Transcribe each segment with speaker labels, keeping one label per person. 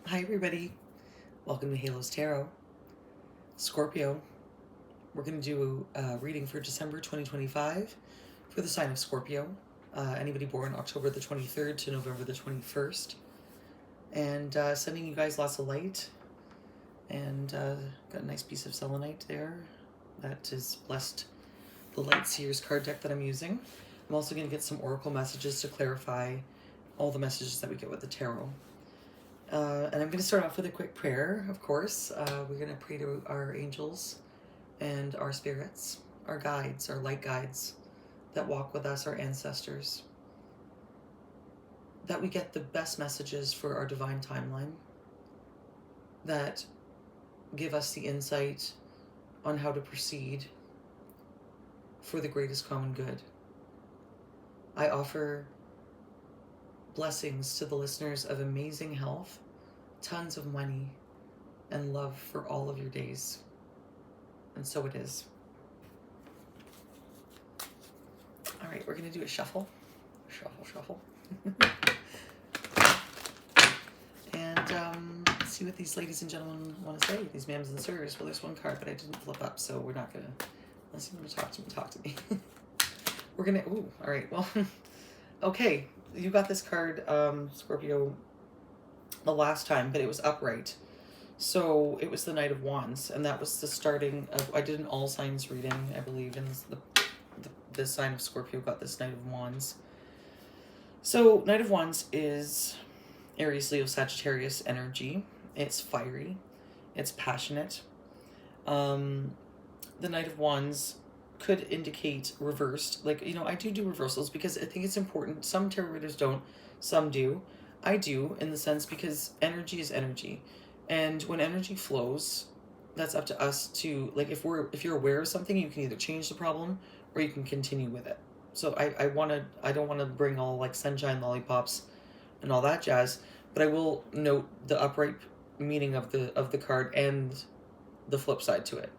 Speaker 1: Hi everybody, welcome to Halo's Tarot. Scorpio, we're going to do a reading for December 2025 for the sign of Scorpio. Anybody born October the 23rd to November the 21st. And sending you guys lots of light. And got a nice piece of selenite there. That is blessed the Light Seers card deck that I'm using. I'm also going to get some oracle messages to clarify all the messages that we get with the tarot. And I'm going to start off with a quick prayer, of course. We're going to pray to our angels and our spirits, our guides, our light guides that walk with us, our ancestors, that we get the best messages for our divine timeline, that give us the insight on how to proceed for the greatest common good. I offer blessings to the listeners of amazing health, tons of money, and love for all of your days. And so it is. All right, we're going to do a shuffle. Shuffle. And see what these ladies and gentlemen want to say, these ma'ams and sirs. Well, there's one card, but I didn't flip up, so we're not going to, unless you want to talk to me. We're going to, all right, well, okay. You got this card, Scorpio, the last time, but it was upright. So it was the Knight of Wands, and that was the starting of, I did an all signs reading, I believe, and the sign of Scorpio got this Knight of Wands. So Knight of Wands is Aries, Leo, Sagittarius energy. It's fiery. It's passionate. The Knight of Wands could indicate reversed. Like, I do reversals because I think it's important. Some tarot readers don't, some do. I do, in the sense because energy is energy. And when energy flows, that's up to us to, like, if you're aware of something, you can either change the problem or you can continue with it. So I don't want to bring all like sunshine lollipops and all that jazz, but I will note the upright meaning of the card and the flip side to it.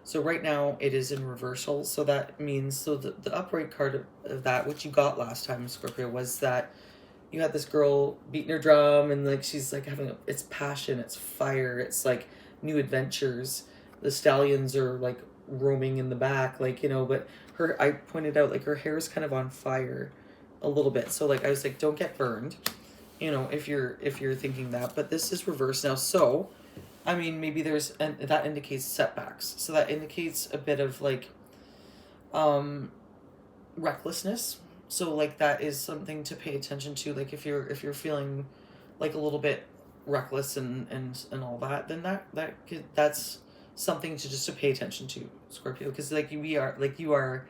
Speaker 1: So right now it is in reversal. So that means, the upright card of that, which you got last time, Scorpio, was that you had this girl beating her drum and like she's like it's passion, it's fire, it's like new adventures. The stallions are like roaming in the back, like, but I pointed out like her hair is kind of on fire a little bit. So like I was like, don't get burned, if you're thinking that. But this is reversed now. So I mean, maybe that indicates setbacks. So that indicates a bit of like recklessness. So like that is something to pay attention to. Like if you're feeling like a little bit reckless and all that, then that's something to pay attention to, Scorpio, because like you are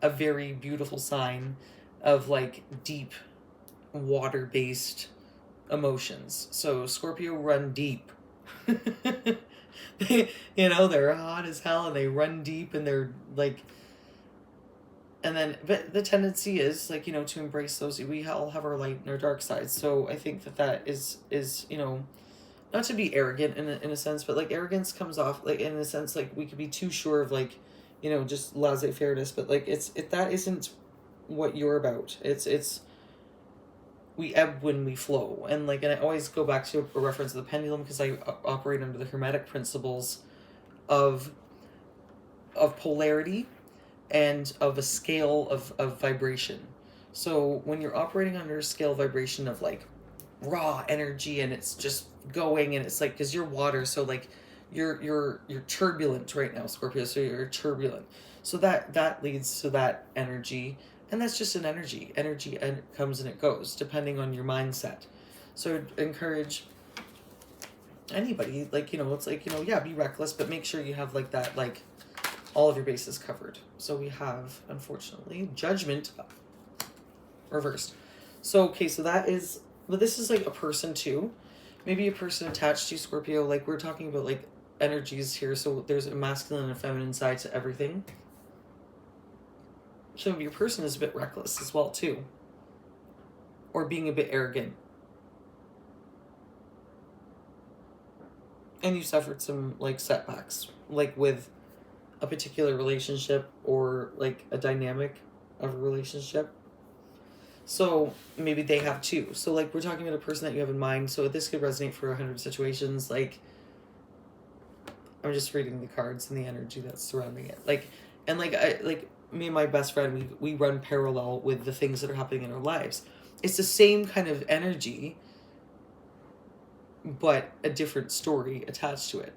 Speaker 1: a very beautiful sign of like deep water-based emotions. So Scorpio run deep. They're hot as hell and they run deep and they're like, and then, but the tendency is like, to embrace those. We all have our light and our dark sides. So I think that is, not to be arrogant in a sense, but like arrogance comes off like in a sense, like we could be too sure of like, just laissez-fairness, but like that isn't what you're about. It's we ebb when we flow. And like, and I always go back to a reference of the pendulum because I operate under the Hermetic principles of polarity and of a scale of vibration. So when you're operating under a scale vibration of like raw energy and it's just going, and it's like, because you're water, so like you're turbulent right now, Scorpio, so you're turbulent. So that leads to that energy, and that's just an energy and it comes and it goes depending on your mindset. So I'd encourage anybody, like, it's like, yeah, be reckless, but make sure you have like that, like all of your bases covered. So we have, unfortunately, Judgment reversed. So, okay, so that is, but this is like a person too. Maybe a person attached to Scorpio, like we're talking about like energies here. So there's a masculine and a feminine side to everything. So maybe your person is a bit reckless as well too. Or being a bit arrogant. And you suffered some like setbacks, like with a particular relationship or like a dynamic of a relationship. So maybe they have too. So like we're talking about a person that you have in mind. So this could resonate for 100 situations. Like I'm just reading the cards and the energy that's surrounding it. Like, and like I like me and my best friend, we run parallel with the things that are happening in our lives. It's the same kind of energy, but a different story attached to it,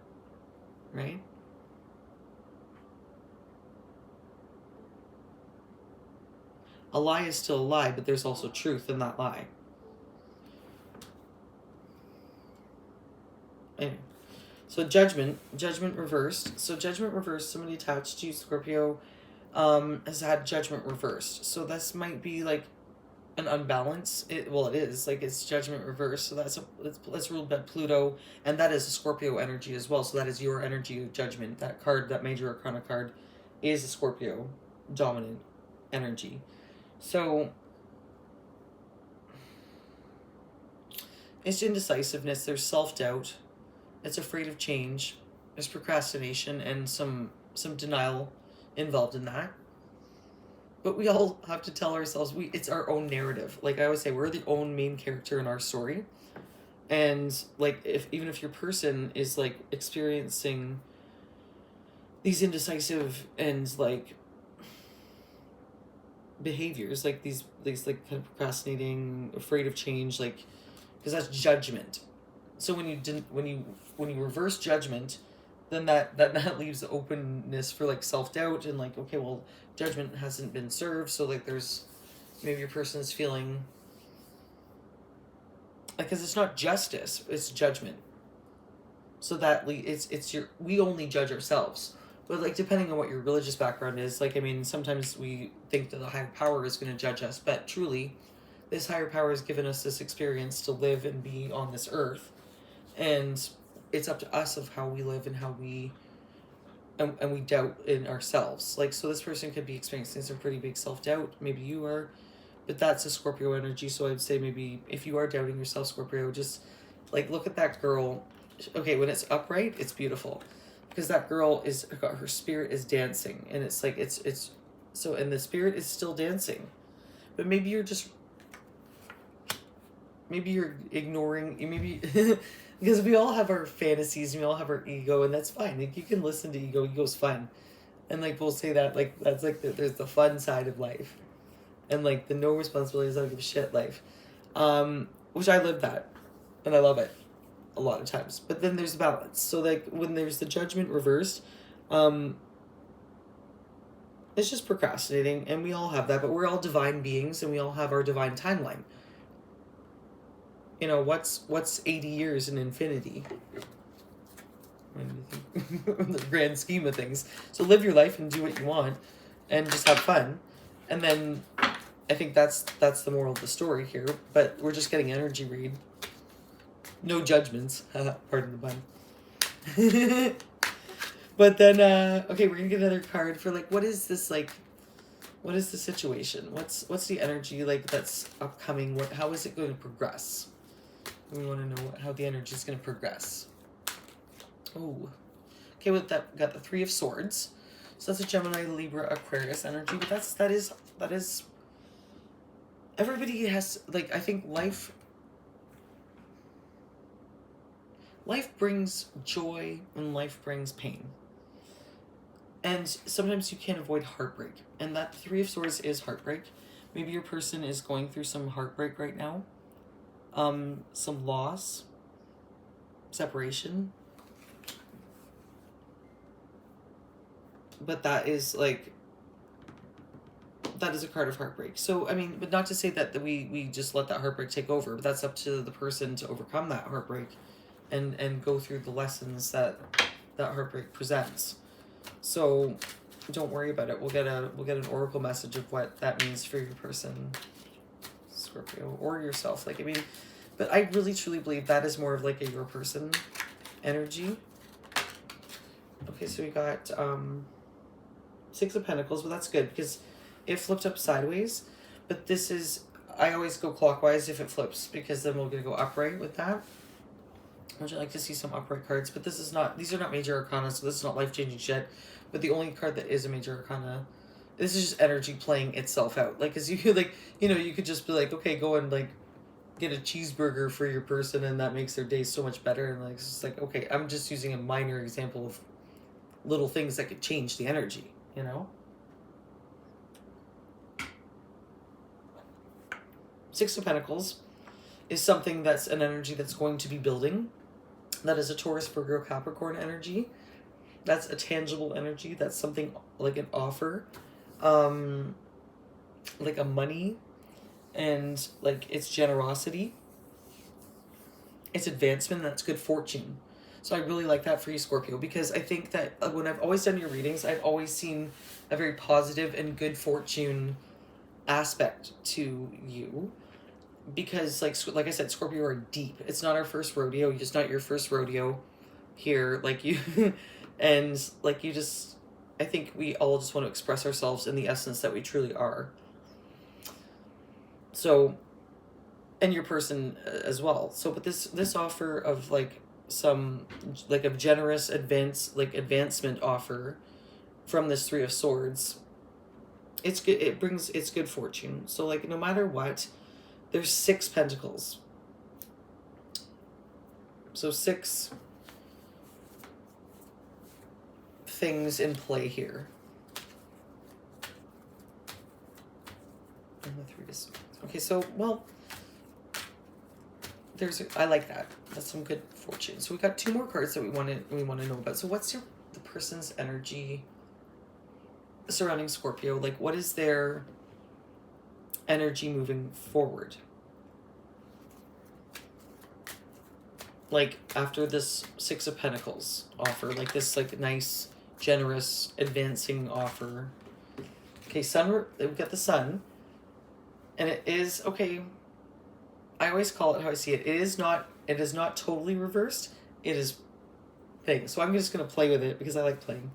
Speaker 1: right? A lie is still a lie, but there's also truth in that lie. Anyway. So judgment reversed. So judgment reversed, somebody attached to you, Scorpio, has had judgment reversed. So this might be like an unbalance. It is like it's judgment reversed. So that's ruled by Pluto, and that is a Scorpio energy as well. So that is your energy of judgment. That card, that major arcana card, is a Scorpio dominant energy. So it's indecisiveness. There's self-doubt. It's afraid of change. There's procrastination and some denial involved in that. But we all have to tell ourselves it's our own narrative. Like I always say, we're the own main character in our story. And like even if your person is like experiencing these indecisive and like behaviors, like these like kind of procrastinating, afraid of change, like because that's judgment. So when you reverse judgment, then that leaves the openness for like self-doubt and like, okay, well, judgment hasn't been served, so like there's maybe your person is feeling like, because it's not justice, it's judgment. So that we only judge ourselves. But like depending on what your religious background is, like I mean, sometimes we think that the higher power is going to judge us, but truly this higher power has given us this experience to live and be on this earth. And it's up to us of how we live and how we and we doubt in ourselves. Like, so this person could be experiencing some pretty big self-doubt. Maybe you are, but that's a Scorpio energy. So I'd say maybe if you are doubting yourself, Scorpio, just like look at that girl. Okay, when it's upright, it's beautiful because that girl her spirit is dancing, and it's like it's so, and the spirit is still dancing, but maybe you're ignoring, maybe because we all have our fantasies and we all have our ego, and that's fine. Like you can listen to ego. Ego's fun, and like we'll say that like that's like there's the fun side of life, and like the no responsibilities, I don't give a shit life, which I live that, and I love it a lot of times. But then there's balance. So like when there's the judgment reversed, it's just procrastinating, and we all have that. But we're all divine beings, and we all have our divine timeline. You know, what's 80 years in infinity? In the grand scheme of things. So live your life and do what you want and just have fun. And then I think that's the moral of the story here. But we're just getting energy read. No judgments. Pardon the pun. But then, okay, we're going to get another card for like, what is this like? What is the situation? What's the energy like that's upcoming? How is it going to progress? We want to know how the energy is going to progress. Oh, okay. With that, we got the Three of Swords. So that's a Gemini, Libra, Aquarius energy. But that is. Everybody has like, I think life brings joy and life brings pain. And sometimes you can't avoid heartbreak. And that Three of Swords is heartbreak. Maybe your person is going through some heartbreak right now. Some loss, separation. But that is a card of heartbreak. So, I mean, but not to say that we just let that heartbreak take over, but that's up to the person to overcome that heartbreak and go through the lessons that heartbreak presents. So don't worry about it. We'll get an oracle message of what that means for your person, Scorpio, or yourself. Like, I mean, but I really truly believe that is more of like a your person energy. Okay, so we got Six of Pentacles, but that's good because it flipped up sideways. But this is, I always go clockwise if it flips because then we're gonna go upright with that. Would you like to see some upright cards? But these are not major arcana, so this is not life-changing shit. But the only card that is a major arcana this is just energy playing itself out. Like, cause you could like, you know, you could just be like, okay, go and like get a cheeseburger for your person, and that makes their day so much better. And like, it's just like, okay, I'm just using a minor example of little things that could change the energy, you know? Six of Pentacles is something that's an energy that's going to be building. That is a Taurus, Virgo, Capricorn energy. That's a tangible energy. That's something like an offer, like a money, and like it's generosity. It's advancement. That's good fortune. So I really like that for you, Scorpio, because I think that when I've always done your readings, I've always seen a very positive and good fortune aspect to you. Because like I said, Scorpio are deep. It's not our first rodeo. It's not your first rodeo here. Like you, and like you just, I think we all just want to express ourselves in the essence that we truly are. So, and your person as well. So, but this offer of like some like a generous advancement offer from this Three of Swords, it's good. It's good fortune. So like no matter what, there's 6 pentacles. So 6 things in play here. And the 3 of Swords. Okay, so well, I like that. That's some good fortune. So we got 2 more cards that we want to know about. So what's the person's energy surrounding Scorpio? Like, what is their energy moving forward? Like after this 6 of Pentacles offer, like this like nice, generous, advancing offer. Okay, we've got the Sun, and it is okay. I always call it how I see it. It is not totally reversed. It is thing. So I'm just gonna play with it because I like playing.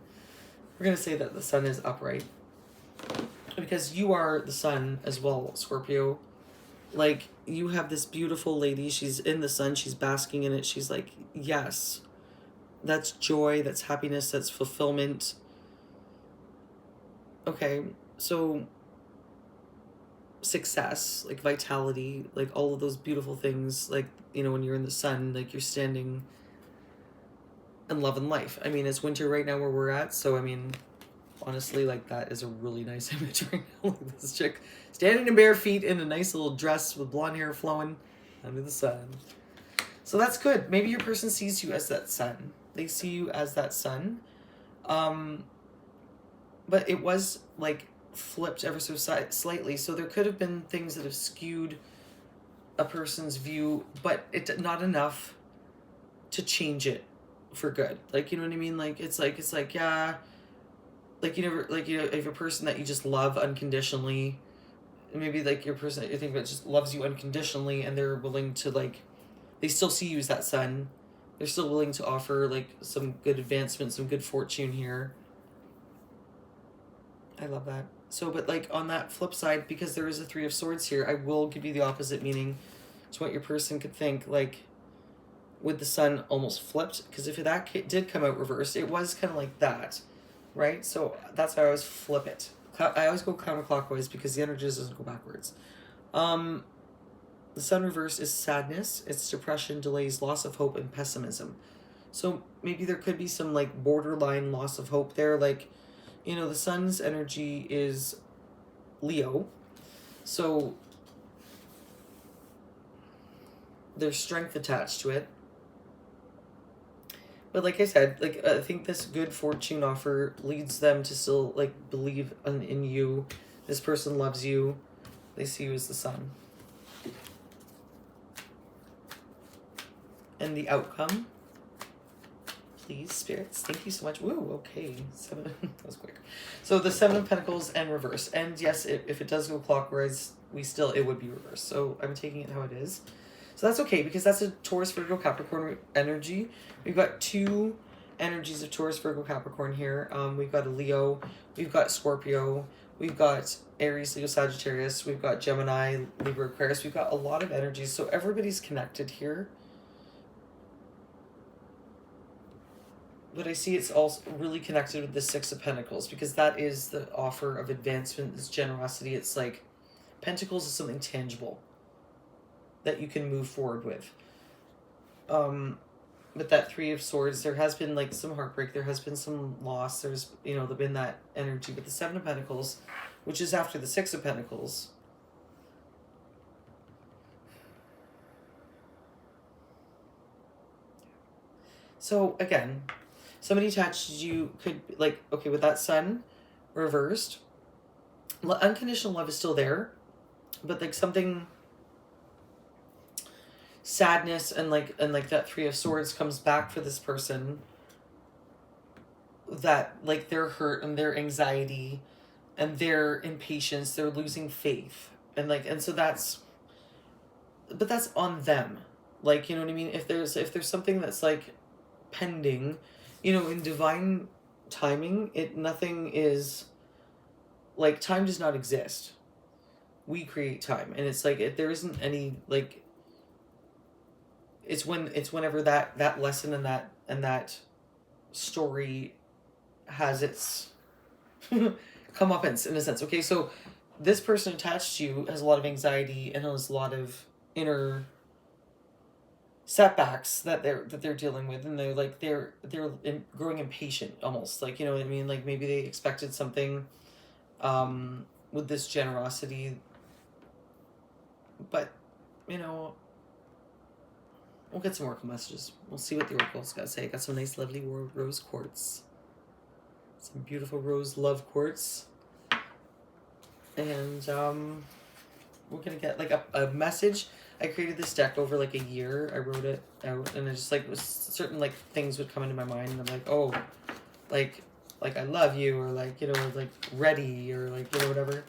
Speaker 1: We're gonna say that the Sun is upright. Because you are the Sun as well, Scorpio. Like, you have this beautiful lady. She's in the sun. She's basking in it. She's like, yes. That's joy. That's happiness. That's fulfillment. Okay. So, success. Like, vitality. Like, all of those beautiful things. Like, you know, when you're in the sun, like, you're standing in love and life. I mean, it's winter right now where we're at. So, I mean, honestly, like, that is a really nice image right now. Like, this chick standing in bare feet in a nice little dress with blonde hair flowing under the sun. So that's good. Maybe your person sees you as that sun. They see you as that sun. But it was, like, flipped ever so slightly. So there could have been things that have skewed a person's view, but not enough to change it for good. Like, you know what I mean? Like, it's like, yeah... Like, you never, like, you know, if a person that you just love unconditionally, maybe, like, your person that you think about just loves you unconditionally, and they're willing to, like, they still see you as that sun. They're still willing to offer, like, some good advancement, some good fortune here. I love that. So, but, like, on that flip side, because there is a 3 of Swords here, I will give you the opposite meaning to what your person could think, like, with the sun almost flipped. Because if that did come out reversed, it was kind of like that. Right? So that's how I always flip it. I always go counterclockwise because the energy doesn't go backwards. The Sun reverse is sadness. It's depression, delays, loss of hope, and pessimism. So maybe there could be some like borderline loss of hope there. Like, you know, the Sun's energy is Leo. So there's strength attached to it. But like I said, like I think this good fortune offer leads them to still like believe in you. This person loves you. They see you as the sun. And the outcome, please, spirits. Thank you so much. Woo, okay. 7, that was quick. So the 7 of Pentacles and reverse. And yes, if it does go clockwise, it would be reversed. So I'm taking it how it is. So that's okay, because that's a Taurus, Virgo, Capricorn energy. We've got 2 energies of Taurus, Virgo, Capricorn here. We've got a Leo. We've got Scorpio. We've got Aries, Leo, Sagittarius. We've got Gemini, Libra, Aquarius. We've got a lot of energies. So everybody's connected here. But I see it's also really connected with the Six of Pentacles, because that is the offer of advancement, this generosity. It's like Pentacles is something tangible that you can move forward with. With that Three of Swords, there has been like some heartbreak, there has been some loss, there's, you know, there's been that energy. But the Seven of Pentacles, which is after the Six of Pentacles, so again, somebody attached to you could, like, okay, with that Sun reversed, unconditional love is still there, but like something, sadness and like that Three of Swords comes back for this person, that like their hurt and their anxiety and their impatience, they're losing faith, and like, and so that's, but that's on them, like, you know what I mean? If there's something that's like pending, you know, in divine timing, nothing is, like, time does not exist. We create time, and it's like, there isn't any, like, it's whenever that lesson and that story has its comeuppance, in a sense. Okay, so this person attached to you has a lot of anxiety and has a lot of inner setbacks that they're dealing with, and they're growing impatient, almost, like, you know what I mean? Like, maybe they expected something with this generosity, but, you know, we'll get some oracle messages. We'll see what the oracle's got to say. Got some nice, lovely rose quartz. Some beautiful rose love quartz. And we're going to get like a message. I created this deck over like a year. I wrote it out, and it just like was certain like things would come into my mind, and I'm like, oh, like I love you, or like, you know, like ready, or like, you know, whatever.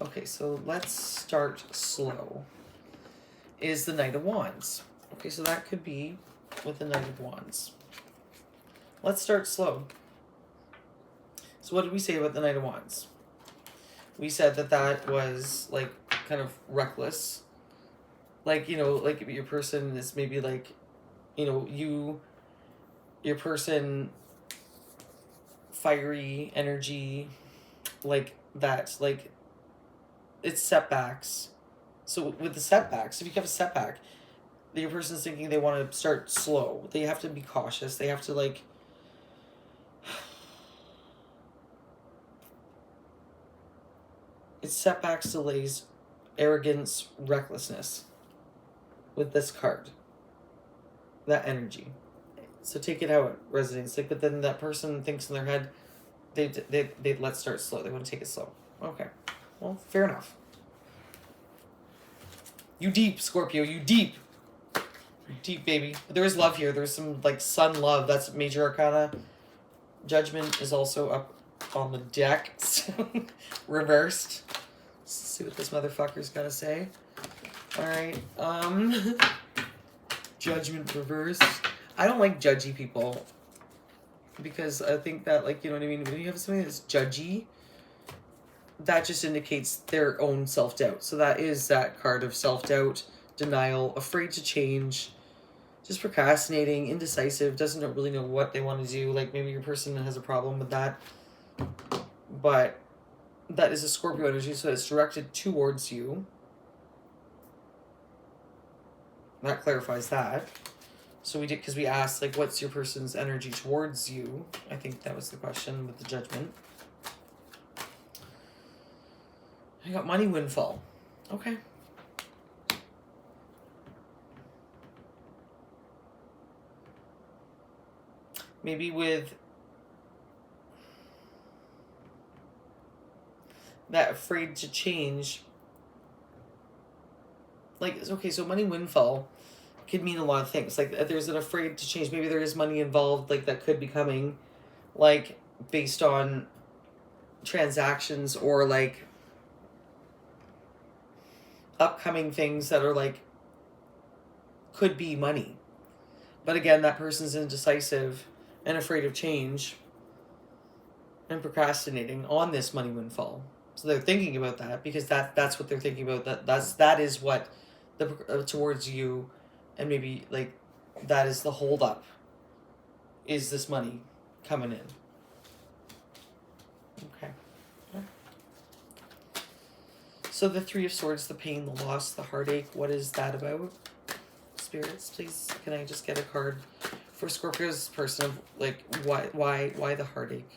Speaker 1: Okay, so let's start slow. Is the Knight of Wands. Okay, so that could be with the Knight of Wands. Let's start slow. So what did we say about the Knight of Wands? We said that was like kind of reckless. Like, you know, like your person is maybe like, you know, your person, fiery energy, like that, like it's setbacks. So with the setbacks, if you have a setback, your person's thinking they want to start slow. They have to be cautious. They have to like, it's setbacks, delays, arrogance, recklessness with this card. That energy. So take it how it resonates. Like, but then that person thinks in their head, they let's start slow. They want to take it slow. Okay. Well, fair enough. You deep, Scorpio. You deep. Deep, baby. But there is love here. There's some like sun love. That's major arcana. Judgment is also up on the deck. Reversed. Let's see what this motherfucker's gotta say. Alright. Judgment reversed. I don't like judgy people, because I think that, like, you know what I mean, when you have something that's judgy, that just indicates their own self-doubt. So that is that card of self-doubt, denial, afraid to change, just procrastinating, indecisive, doesn't really know what they want to do. Like, maybe your person has a problem with that, but that is a Scorpio energy, so it's directed towards you. That clarifies that. So we did, because we asked, like, what's your person's energy towards you? I think that was the question with the Judgment. I got money windfall. Okay. Maybe with that afraid to change. Like, okay, so money windfall could mean a lot of things. Like, there's an afraid to change. Maybe there is money involved, like, that could be coming, like, based on transactions, or like upcoming things that are like, could be money. But again, that person's indecisive and afraid of change and procrastinating on this money windfall. So they're thinking about that, because that's what they're thinking about. That is what the towards you, and maybe like that is the hold up, is this money. coming in. Okay. So the Three of Swords, the pain, the loss, the heartache, what is that about? Spirits, please, can I just get a card for Scorpio's person of, like, why the heartache?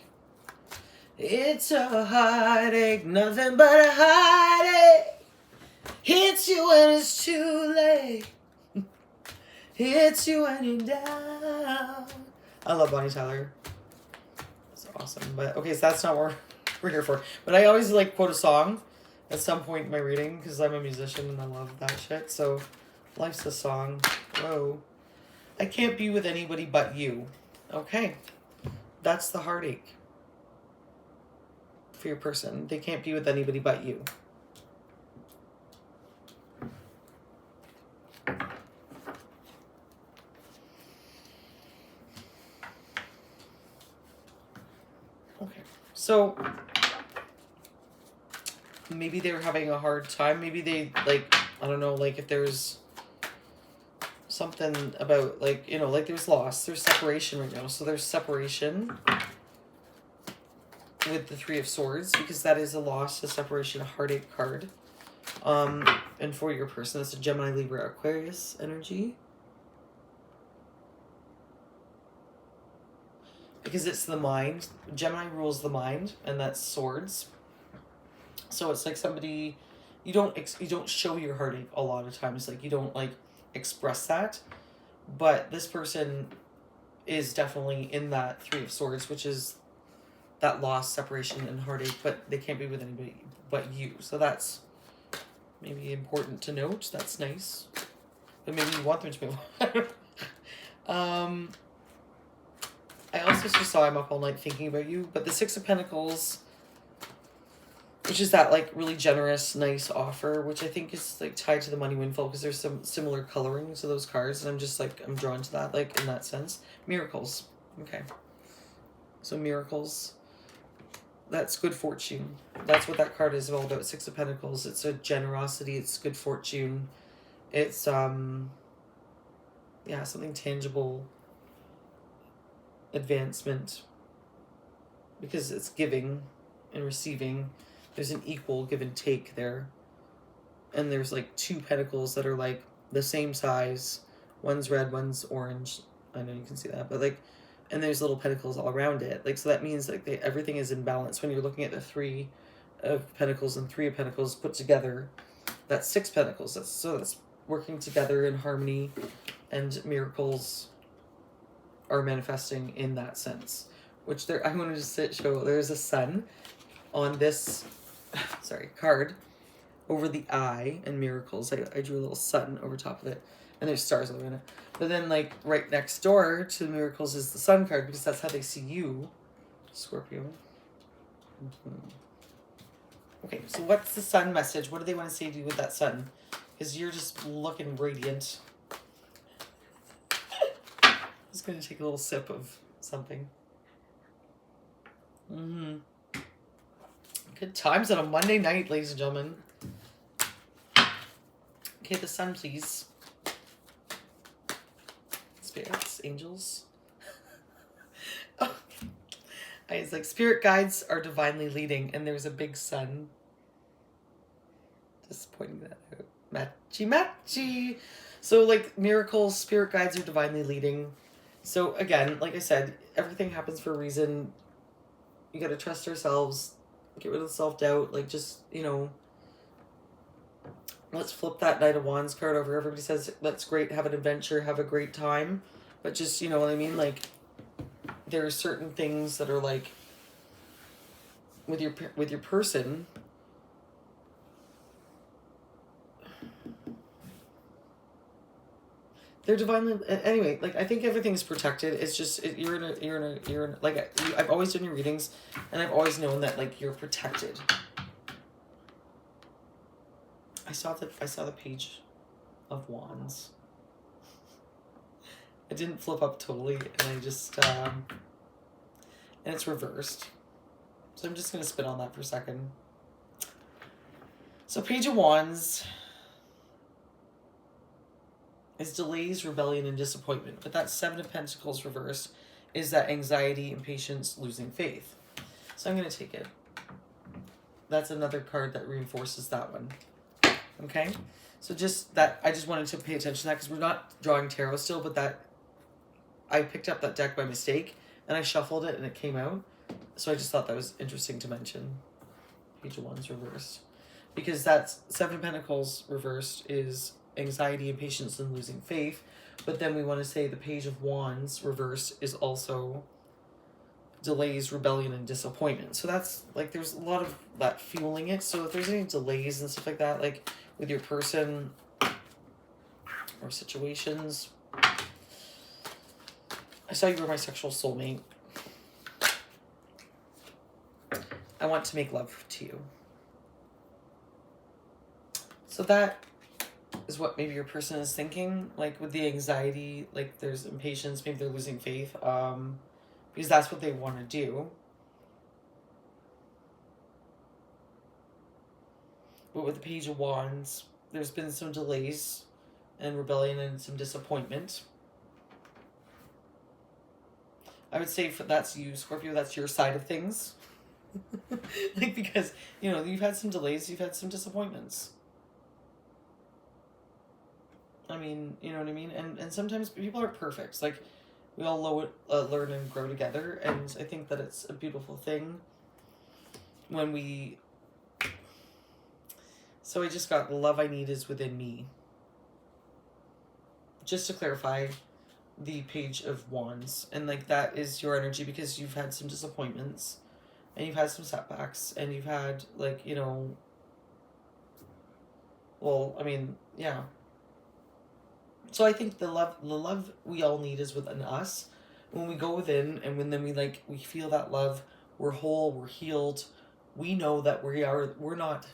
Speaker 1: It's a heartache, nothing but a heartache. Hits you when it's too late. Hits you when you're down. I love Bonnie Tyler. That's awesome. But okay, so that's not what we're here for. But I always like quote a song at some point in my reading because I'm a musician and I love that shit. So life's a song. Whoa. I can't be with anybody but you. Okay. That's the heartache for your person. They can't be with anybody but you. Okay. So maybe they were having a hard time. Maybe they, like, I don't know, like if there's something about, like, you know, like there's loss, there's separation right now. So there's separation with the Three of Swords because that is a loss, a separation, a heartache card. And for your person, it's a Gemini, Libra, Aquarius energy. Because it's the mind. Gemini rules the mind, and that's swords. So it's like somebody, you don't show your heartache a lot of times. Like you don't like express that, but this person is definitely in that Three of Swords, which is that loss, separation, and heartache. But they can't be with anybody but you. So that's maybe important to note. That's nice, but maybe you want them to be. I also just saw I'm up all night thinking about you, but the Six of Pentacles, which is that like really generous, nice offer, which I think is like tied to the money windfall because there's some similar coloring to those cards, and I'm just like, I'm drawn to that, like in that sense. Miracles. Okay. So miracles. That's good fortune. That's what that card is all about. Six of Pentacles. It's a generosity. It's good fortune. It's, yeah, something tangible. Advancement, because it's giving and receiving. There's an equal give and take there, and there's like two pentacles that are like the same size. One's red, one's orange. I know you can see that, but like, and there's little pentacles all around it. Like, so that means like everything is in balance. When you're looking at the Three of Pentacles and Three of Pentacles put together, that's Six Pentacles. That's working together in harmony, and miracles are manifesting in that sense, which there, I want to just show, there's a sun on this, sorry, card over the eye and miracles. I drew a little sun over top of it, and there's stars all around it. But then like right next door to the miracles is the sun card, because that's how they see you, Scorpio. Okay, so what's the sun message? What do they want to say to you with that sun? Because you're just looking radiant. Just going to take a little sip of something. Good times on a Monday night, ladies and gentlemen. Okay, the sun, please. Spirits, angels. Oh. It's like spirit guides are divinely leading, and there's a big sun. Just pointing that out. Matchy, matchy. So, like, miracles, spirit guides are divinely leading. So again, like I said, everything happens for a reason. You got to trust ourselves, get rid of the self-doubt, like just, you know, let's flip that Knight of Wands card over. Everybody says, that's great, have an adventure, have a great time. But just, you know what I mean? Like, there are certain things that are like, with your person, they're divinely, anyway, like, I think everything's protected. It's just, you're in like, I've always done your readings, and I've always known that, like, you're protected. I saw the Page of Wands. It didn't flip up totally, and I just, and it's reversed. So I'm just going to spin on that for a second. So Page of Wands is delays, rebellion, and disappointment. But that Seven of Pentacles reversed is that anxiety, impatience, losing faith. So I'm going to take it. That's another card that reinforces that one. Okay? So just that, I just wanted to pay attention to that because we're not drawing tarot still, but that, I picked up that deck by mistake and I shuffled it and it came out. So I just thought that was interesting to mention. Page of Wands reversed. Because that's 7 of Pentacles reversed is anxiety, impatience, and losing faith. But then we want to say the Page of Wands reversed is also delays, rebellion, and disappointment. So that's like, there's a lot of that fueling it. So if there's any delays and stuff like that, like with your person or situations, I saw you were my sexual soulmate. I want to make love to you. So that is what maybe your person is thinking, like with the anxiety, like there's impatience, maybe they're losing faith, because that's what they want to do. But with the Page of Wands, there's been some delays and rebellion and some disappointment. I would say if that's you, Scorpio, that's your side of things. Like, because, you know, you've had some delays, you've had some disappointments. I mean, you know what I mean? And sometimes people aren't perfect. Like, we all learn and grow together. And I think that it's a beautiful thing when we... So I just got, the love I need is within me. Just to clarify, the Page of Wands. And, like, that is your energy because you've had some disappointments. And you've had some setbacks. And you've had, like, you know... Well, I mean, yeah. So I think the love we all need is within us. When we go within and when then we feel that love, we're whole, we're healed. We know that we're not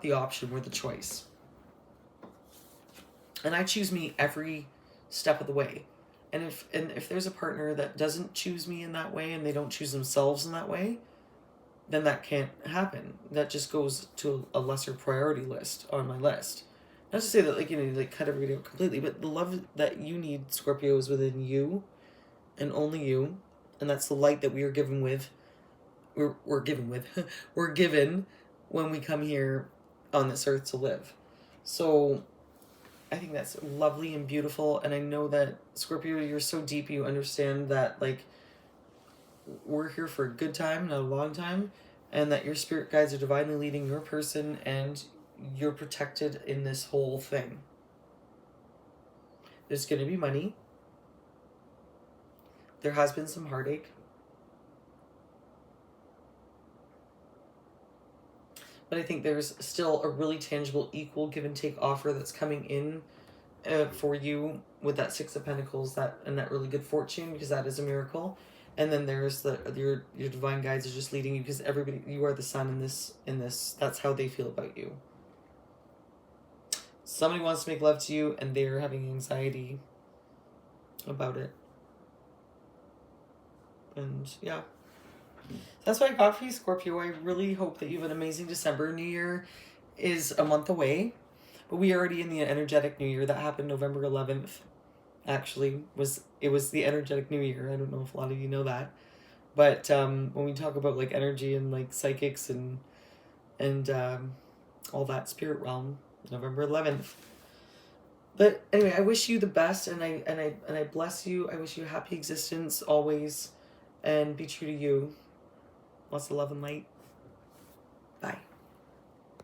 Speaker 1: the option, we're the choice. And I choose me every step of the way. And if there's a partner that doesn't choose me in that way and they don't choose themselves in that way, then that can't happen. That just goes to a lesser priority list on my list. Not to say that, like, you know, like cut everybody out completely, but the love that you need, Scorpio, is within you and only you. And that's the light that we are given with. We're given with. We're given when we come here on this earth to live. So I think that's lovely and beautiful. And I know that, Scorpio, you're so deep, you understand that, like, we're here for a good time, not a long time. And that your spirit guides are divinely leading your person and you're protected in this whole thing. There's going to be money. There has been some heartache. But I think there's still a really tangible, equal give and take offer that's coming in for you with that 6 of Pentacles, and that really good fortune, because that is a miracle. And then there's your divine guides are just leading you because you are the sun in this. That's how they feel about you. Somebody wants to make love to you and they're having anxiety about it. And yeah. That's what I got for you, Scorpio. I really hope that you have an amazing December. New Year is a month away. But we are already in the energetic New Year. That happened November 11th. Actually, it was the energetic New Year. I don't know if a lot of you know that. But when we talk about like energy and like psychics and all that spirit realm, November 11th. But anyway, I wish you the best, and I bless you. I wish you a happy existence always, and be true to you. Lots of love and light. Bye.